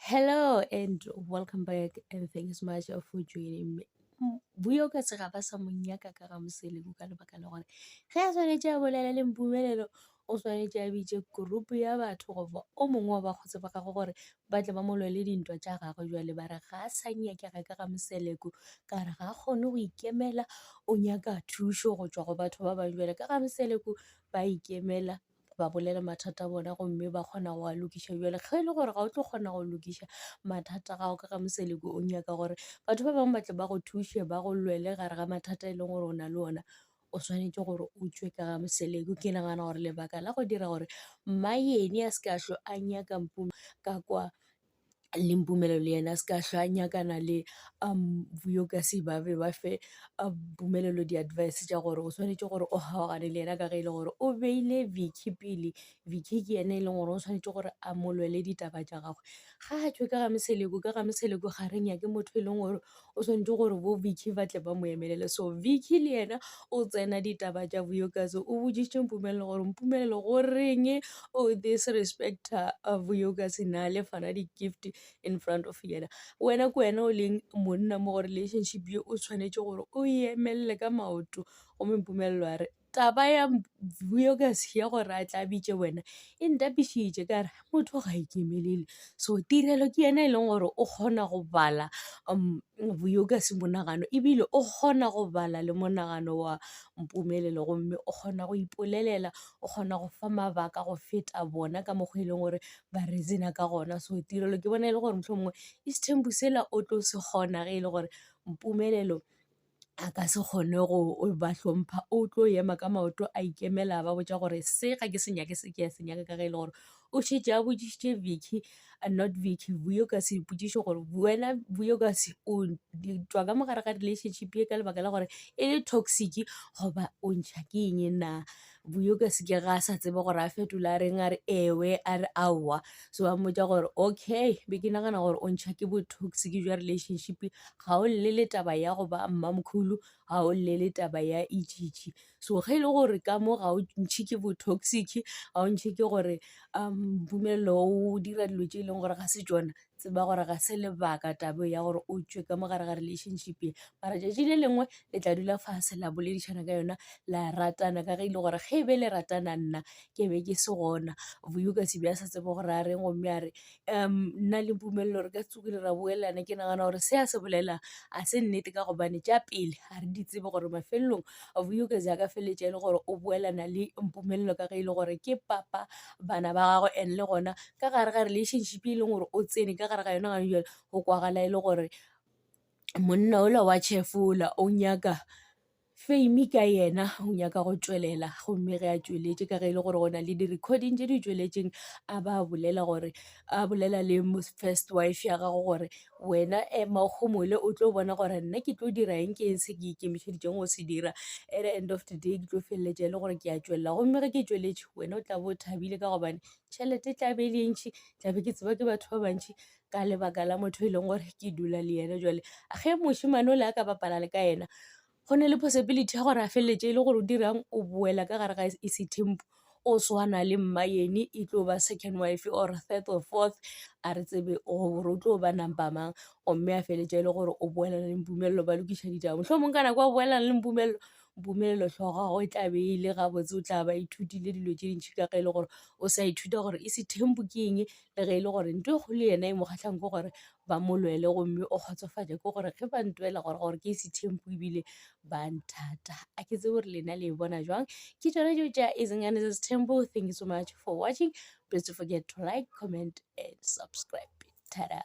Hello and welcome back, and thanks so much for joining me. Buyo ka segaba sa monyaka ka ga moselego ka lebaka la gore ge a tshwanetse a bolela le mpumelelo o tshwanetse a bitse group ya batho goba o mongwe wa bakgotsi ba gagwe gore ba tle ba mo lwele dintwa tša gagwe jwale ba re ga a sa nyakega ka ga moseleko ka re ga a kgone go ikemela o nyaka thušo go tswa go batho ba bangwe jwale ka ga moseleko ba ikemela ba bolela mathata a bona gomme ba kgona go a lokiša jale ge e le gore ga o tlo kgona go lokiša mathata gago ka ga moseleko o nyaka gore batho ba bangwe batle ba go thuše ba go lwele gare ga mathata e leng gore o na le ona o tshwanetse gore o tswe ka ga moseleko. Ke nagana gore lebaka la go dira gore mmaene a se ka hlwe a nyaka ka kwa le mpumelelo le yena a se ka hlwe a nyakana le Vuyo Kasi ba be ba fe mpumelelo di-advice tša gore o tshwanetse gore o kgaogane le yena ka ge e le gore o beile Vicky pele. Vicky ke ene e leng gore o tshwanetse gore a mo lwele ditaba tša gagwe ga a tswe ka ga moseleko ga re nyake motho e leng gore o tshwanetse gore bo Vicky ba tle ba mo emelele. So Vicky le yena o tsena ditaba tša Vuyo Kasi o boditše mpumelelo gore mpumelelo go reng o disrespecta Vuyo Kasi na le fana di-gift in front of yena. Wena ke wena o leng monna mo go relationship ye o tshwanetse gore o emelele ka maoto gomme mpumelelo a re taba ya Vuyo Kasi ya gore a tla bitše wena e ntapišitše ka re motho ga ikemelele. So tirelo ke yena e leng gore o kgona go bala Vuyo Kasi monagano ebile o kgona go bala le monagano wa mpumelelo gomme o kgona go ipolelela o kgona go fa mabaka go feta bona ka mokgwa e leng gore ba reasona ka gona. So tirelo ke bona e le gore mohlomongwe e sethembu sela o tlo se kgona ge e le gore mpumelelo a ka se kgone go ba hlompha o tlo ema ka maoto a ikemela ba botša gore se ga ke senyake se ke a senyaka ka ge e le gore o šetse a boditše Vicky not Vicky Vuyo Kasi ipotšiše gore wena Vuyo Kasi o tswa ka mogare ga relationship ye ka lebaka la gore e le toxic goba o ntšha ke eng na. Vuyo Kasi ke ga a sa tsebe gore a fetola a reng a re ewe a re aowa. So a mmotša gore okay be ke nagana gore o ntšha ke bo toxic jwa relationship ga o llele taba ya go ba mmamkhulu ga o llele taba ya itšhitšhi. So ge e le gore ka mo ga o ntšhe ke bo toxic ga o ntšhe ke gore mpumelelo o dira dilo tše e leng gore ga se tsona tseba gore ga se lebaka tabo ya gore o tswe ka mogare ga relationship ye mara tšatši le lengwe le tla dula fase la boledišana ka yona la ratana ka ge e le gore ge e be le ratana nna ke be ke se gona Vuyo Kasi be a sa tsebe gore a reng gomme a re nna le mpumelelo re ka tsogile ra boelana. Ke nagana gore se a se bolelang a se nnete ka gobane tša pele ga re di tsebe gore mafelelong Vuyo Kasi a ka feleletša e le gore o boelana le mpumelelo ka ge e le gore ke papa bana ba gagwe and le gona ka gare ga relationship e leng gore o tsene ka gare ga yona gane jale go kwagala e le gore monna ola wa chefola o nyaka fame ka yena o nyaka go tswelela gomme ge a tsweletše ka ge e le gore go na le di-recording tše di tsweletšeng a ba bolela gore a bolela le first wife ya gago gore wena makgomole o tlo bona gore nna ke tlo dira eng ke eng se ke ikemišeditšeng go se dira at the end of the day ke tlo feleletša e le gore ke a tswelela gomme ge ke tsweletše wena o tla bo o thabile ka gobane tšhelete tla be le ntšhi tlabe ke tseba ke batho ba bantšhi ka lebaka la motho e leng gore ke dula le yena. Jale ge mošimane o le a ka bapala le ka yena go ne le possibility ya gore a feleletše e le gore o dirang o boela ka gare ga Isethembu o swana le mmaene e tlo ba second wife or third or fourth a re tsebe gore o tlo ba number mang gomme a feleletše e le gore o boelana le mpumelelo ba lokiša ditaba mohlomong ka nako a boelana le mpumelelo tlhogo gago e tla be e le gabotse o tla ba ithutile dilo tše dintšhi ka ge e le gore o sa ithuta gore Isethembu ke eng le ge e le gore ntho e kgolo yena e mo kgatlhang ke gore ba mo lwele gomme o kgotsofatša ke gore ge ba ntwela gore ke Isethembu ebile ba nthata a ke tse gore lena le e bona jwang ke tšona tšeo tša Izingane Sethembu. Thank you so much for watching. Please don't forget to like, comment and subscribe. Ta-da.